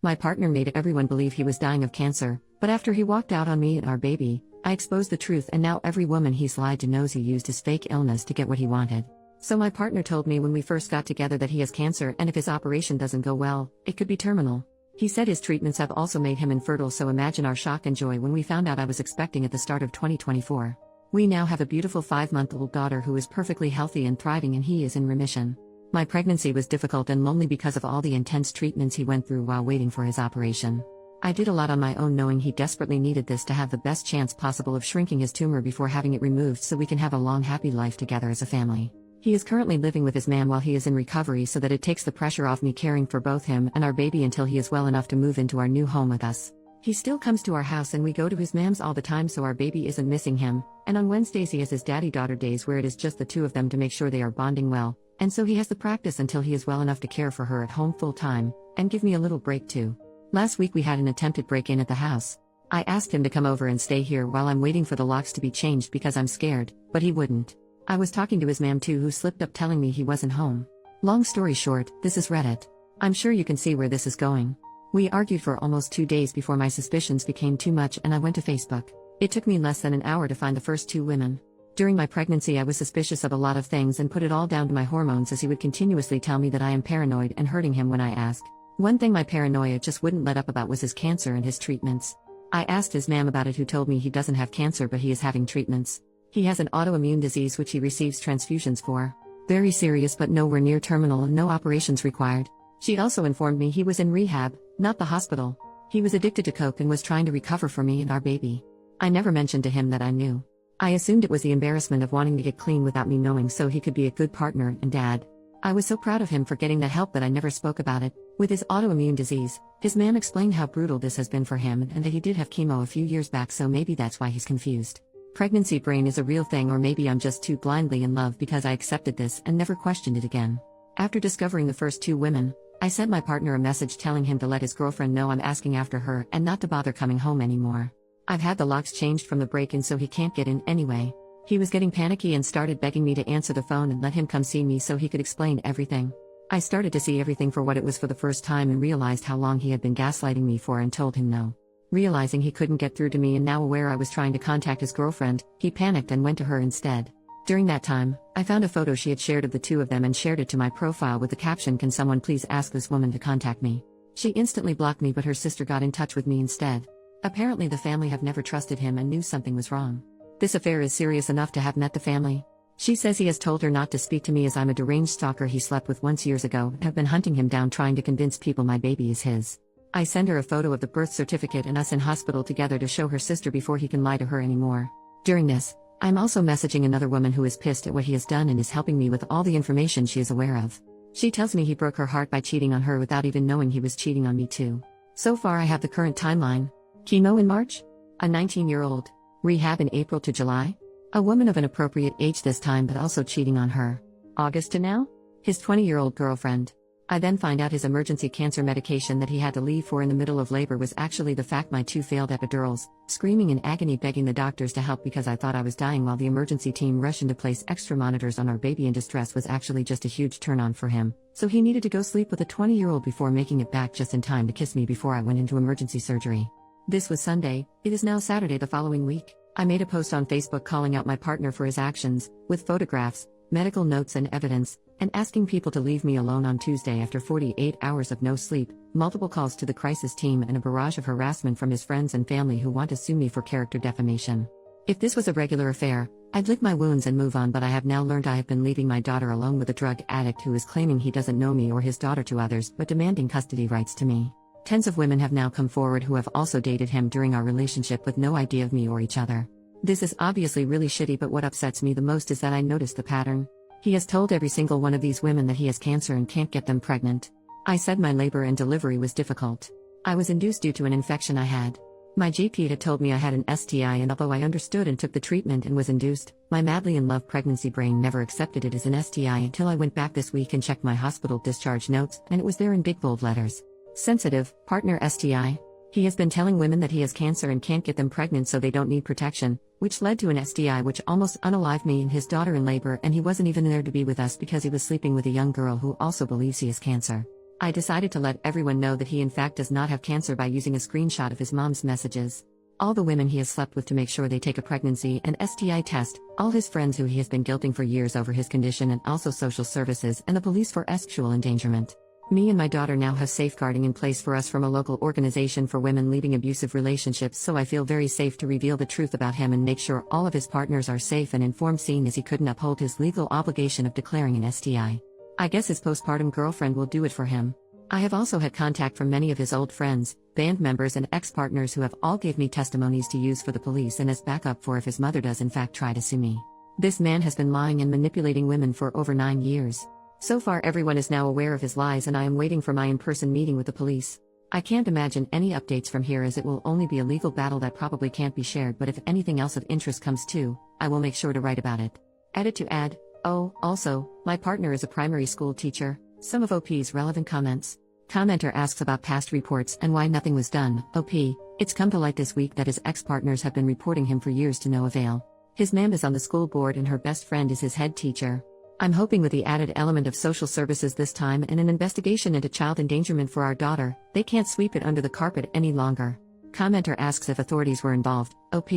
My partner made everyone believe he was dying of cancer, but after he walked out on me and our baby, I exposed the truth, and now every woman he's lied to knows he used his fake illness to get what he wanted. So my partner told me when we first got together that he has cancer, and if his operation doesn't go well, it could be terminal. He said his treatments have also made him infertile, so imagine our shock and joy when we found out I was expecting at the start of 2024. We now have a beautiful 5-month-old daughter who is perfectly healthy and thriving, and he is in remission. My pregnancy was difficult and lonely because of all the intense treatments he went through while waiting for his operation. I did a lot on my own, knowing he desperately needed this to have the best chance possible of shrinking his tumor before having it removed so we can have a long happy life together as a family. He is currently living with his mom while he is in recovery so that it takes the pressure off me caring for both him and our baby until he is well enough to move into our new home with us. He still comes to our house and we go to his mom's all the time so our baby isn't missing him, and on Wednesdays he has his daddy-daughter days where it is just the two of them to make sure they are bonding well, and so he has the practice until he is well enough to care for her at home full time, and give me a little break too. Last week we had an attempted break-in at the house. I asked him to come over and stay here while I'm waiting for the locks to be changed because I'm scared, but he wouldn't. I was talking to his mom too, who slipped up telling me he wasn't home. Long story short, this is Reddit. I'm sure you can see where this is going. We argued for almost 2 days before my suspicions became too much and I went to Facebook. It took me less than an hour to find the first 2 women. During my pregnancy I was suspicious of a lot of things and put it all down to my hormones, as he would continuously tell me that I am paranoid and hurting him when I asked. One thing my paranoia just wouldn't let up about was his cancer and his treatments. I asked his mom about it, who told me he doesn't have cancer but he is having treatments. He has an autoimmune disease which he receives transfusions for. Very serious but nowhere near terminal and no operations required. She also informed me he was in rehab, not the hospital. He was addicted to coke and was trying to recover for me and our baby. I never mentioned to him that I knew. I assumed it was the embarrassment of wanting to get clean without me knowing so he could be a good partner and dad. I was so proud of him for getting the help that I never spoke about it. With his autoimmune disease, his man explained how brutal this has been for him and that he did have chemo a few years back, so maybe that's why he's confused. Pregnancy brain is a real thing, or maybe I'm just too blindly in love because I accepted this and never questioned it again. After discovering the first 2 women, I sent my partner a message telling him to let his girlfriend know I'm asking after her and not to bother coming home anymore. I've had the locks changed from the break-in so he can't get in anyway. He was getting panicky and started begging me to answer the phone and let him come see me so he could explain everything. I started to see everything for what it was for the first time and realized how long he had been gaslighting me for, and told him no. Realizing he couldn't get through to me and now aware I was trying to contact his girlfriend, he panicked and went to her instead. During that time, I found a photo she had shared of the 2 of them and shared it to my profile with the caption, "Can someone please ask this woman to contact me?" She instantly blocked me, but her sister got in touch with me instead. Apparently the family have never trusted him and knew something was wrong. This affair is serious enough to have met the family. She says he has told her not to speak to me as I'm a deranged stalker he slept with once years ago and have been hunting him down trying to convince people my baby is his. I send her a photo of the birth certificate and us in hospital together to show her sister before he can lie to her anymore. During this, I'm also messaging another woman who is pissed at what he has done and is helping me with all the information she is aware of. She tells me he broke her heart by cheating on her without even knowing he was cheating on me too. So far I have the current timeline. Chemo in March? A 19-year-old. Rehab in April to July? A woman of an appropriate age this time but also cheating on her. August to now? His 20-year-old girlfriend. I then find out his emergency cancer medication that he had to leave for in the middle of labor was actually the fact my 2 failed epidurals, screaming in agony begging the doctors to help because I thought I was dying while the emergency team rushed in to place extra monitors on our baby in distress was actually just a huge turn-on for him, so he needed to go sleep with a 20-year-old before making it back just in time to kiss me before I went into emergency surgery. This was Sunday, it is now Saturday the following week. I made a post on Facebook calling out my partner for his actions, with photographs, medical notes and evidence, and asking people to leave me alone on Tuesday after 48 hours of no sleep, multiple calls to the crisis team and a barrage of harassment from his friends and family who want to sue me for character defamation. If this was a regular affair, I'd lick my wounds and move on, but I have now learned I have been leaving my daughter alone with a drug addict who is claiming he doesn't know me or his daughter to others but demanding custody rights to me. Tens of women have now come forward who have also dated him during our relationship with no idea of me or each other. This is obviously really shitty, but what upsets me the most is that I noticed the pattern. He has told every single one of these women that he has cancer and can't get them pregnant. I said my labor and delivery was difficult. I was induced due to an infection I had. My GP had told me I had an STI, and although I understood and took the treatment and was induced, my madly in love pregnancy brain never accepted it as an STI until I went back this week and checked my hospital discharge notes, and it was there in big bold letters. Sensitive, partner STI. He has been telling women that he has cancer and can't get them pregnant so they don't need protection, which led to an STI which almost unalived me and his daughter in labor, and he wasn't even there to be with us because he was sleeping with a young girl who also believes he has cancer. I decided to let everyone know that he in fact does not have cancer by using a screenshot of his mom's messages. All the women he has slept with to make sure they take a pregnancy and STI test, all his friends who he has been guilting for years over his condition, and also social services and the police for sexual endangerment. Me and my daughter now have safeguarding in place for us from a local organization for women leaving abusive relationships, so I feel very safe to reveal the truth about him and make sure all of his partners are safe and informed, seeing as he couldn't uphold his legal obligation of declaring an STI. I guess his postpartum girlfriend will do it for him. I have also had contact from many of his old friends, band members and ex-partners who have all gave me testimonies to use for the police and as backup for if his mother does in fact try to sue me. This man has been lying and manipulating women for over 9 years. So far everyone is now aware of his lies and I am waiting for my in-person meeting with the police. I can't imagine any updates from here as it will only be a legal battle that probably can't be shared, but if anything else of interest comes too, I will make sure to write about it. Edit to add. Oh, also, my partner is a primary school teacher. Some of OP's relevant comments. Commenter asks about past reports and why nothing was done. OP, it's come to light this week that his ex-partners have been reporting him for years to no avail. His mom is on the school board and her best friend is his head teacher. I'm hoping with the added element of social services this time and an investigation into child endangerment for our daughter, they can't sweep it under the carpet any longer. Commenter asks if authorities were involved. OP,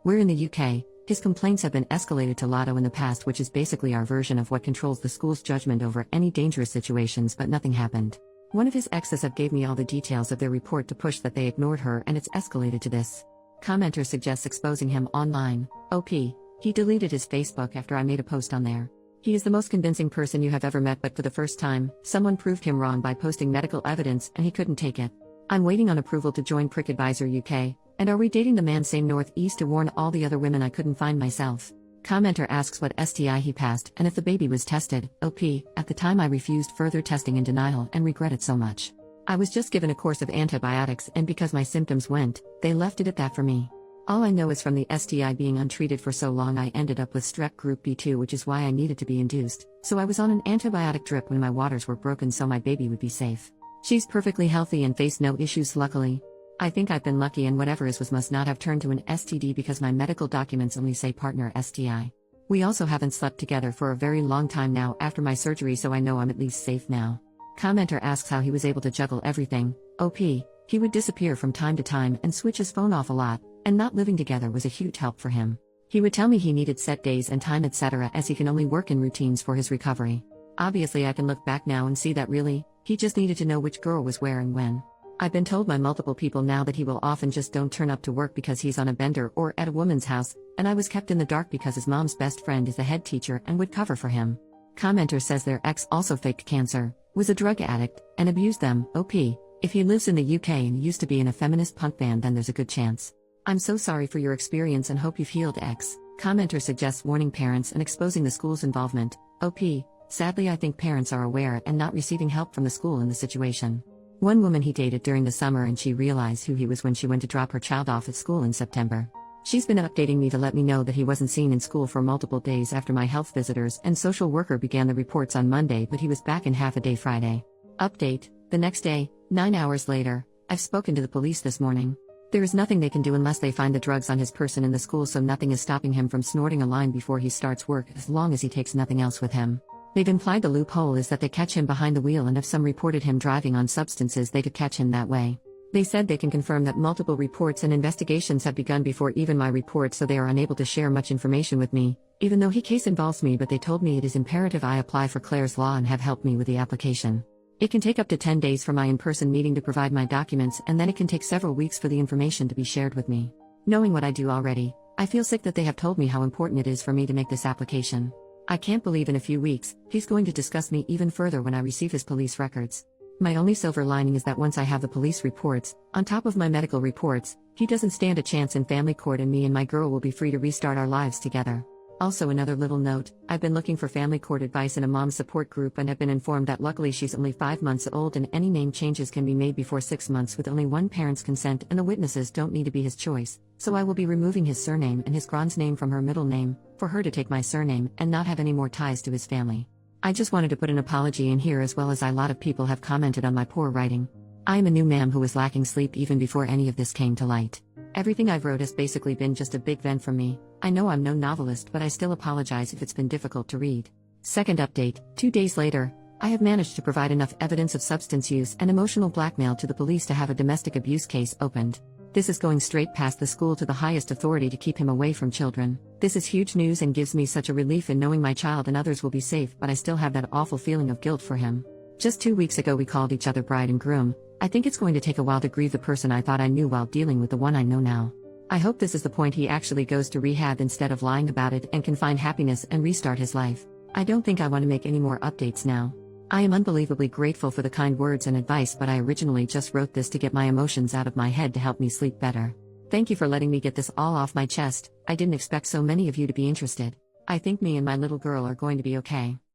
we're in the UK. His complaints have been escalated to Lotto in the past, which is basically our version of what controls the school's judgment over any dangerous situations, but nothing happened. One of his exes have gave me all the details of their report to push that they ignored her and it's escalated to this. Commenter suggests exposing him online. OP, he deleted his Facebook after I made a post on there. He is the most convincing person you have ever met, but for the first time, someone proved him wrong by posting medical evidence and he couldn't take it. I'm waiting on approval to join Prick Advisor UK, and are we dating the man same northeast to warn all the other women I couldn't find myself. Commenter asks what STI he passed and if the baby was tested. OP, at the time I refused further testing in denial and regret it so much. I was just given a course of antibiotics and because my symptoms went, they left it at that for me. All I know is from the STI being untreated for so long I ended up with strep group B2, which is why I needed to be induced, so I was on an antibiotic drip when my waters were broken so my baby would be safe. She's perfectly healthy and faced no issues luckily. I think I've been lucky and whatever is was must not have turned to an STD because my medical documents only say partner STI. We also haven't slept together for a very long time now after my surgery, so I know I'm at least safe now. Commenter asks how he was able to juggle everything. OP, he would disappear from time to time and switch his phone off a lot, and not living together was a huge help for him. He would tell me he needed set days and time etc. as he can only work in routines for his recovery. Obviously I can look back now and see that really, he just needed to know which girl was where and when. I've been told by multiple people now that he will often just don't turn up to work because he's on a bender or at a woman's house, and I was kept in the dark because his mom's best friend is the head teacher and would cover for him. Commenter says their ex also faked cancer, was a drug addict, and abused them. OP, if he lives in the UK and used to be in a feminist punk band then there's a good chance. I'm so sorry for your experience and hope you've healed. X. Commenter suggests warning parents and exposing the school's involvement. OP, sadly I think parents are aware and not receiving help from the school in the situation. One woman he dated during the summer and she realized who he was when she went to drop her child off at school in September. She's been updating me to let me know that he wasn't seen in school for multiple days after my health visitors and social worker began the reports on Monday, but he was back in half a day Friday. Update, the next day, 9 hours later, I've spoken to the police this morning. There is nothing they can do unless they find the drugs on his person in the school, so nothing is stopping him from snorting a line before he starts work as long as he takes nothing else with him. They've implied the loophole is that they catch him behind the wheel and if some reported him driving on substances they could catch him that way. They said they can confirm that multiple reports and investigations have begun before even my report, so they are unable to share much information with me, even though he case involves me, but they told me it is imperative I apply for Clare's Law and have helped me with the application. It can take up to 10 days for my in-person meeting to provide my documents, and then it can take several weeks for the information to be shared with me. Knowing what I do already, I feel sick that they have told me how important it is for me to make this application. I can't believe in a few weeks, he's going to discuss me even further when I receive his police records. My only silver lining is that once I have the police reports, on top of my medical reports, he doesn't stand a chance in family court and me and my girl will be free to restart our lives together. Also another little note, I've been looking for family court advice in a mom support group and have been informed that luckily she's only 5 months old and any name changes can be made before 6 months with only one parent's consent and the witnesses don't need to be his choice, so I will be removing his surname and his grand's name from her middle name, for her to take my surname and not have any more ties to his family. I just wanted to put an apology in here as well as a lot of people have commented on my poor writing. I am a new ma'am who was lacking sleep even before any of this came to light. Everything I've wrote has basically been just a big vent from me. I know I'm no novelist, but I still apologize if it's been difficult to read. Second update, 2 days later, I have managed to provide enough evidence of substance use and emotional blackmail to the police to have a domestic abuse case opened. This is going straight past the school to the highest authority to keep him away from children. This is huge news and gives me such a relief in knowing my child and others will be safe, but I still have that awful feeling of guilt for him. Just 2 weeks ago we called each other bride and groom. I think it's going to take a while to grieve the person I thought I knew while dealing with the one I know now. I hope this is the point he actually goes to rehab instead of lying about it and can find happiness and restart his life. I don't think I want to make any more updates now. I am unbelievably grateful for the kind words and advice, but I originally just wrote this to get my emotions out of my head to help me sleep better. Thank you for letting me get this all off my chest. I didn't expect so many of you to be interested. I think me and my little girl are going to be okay.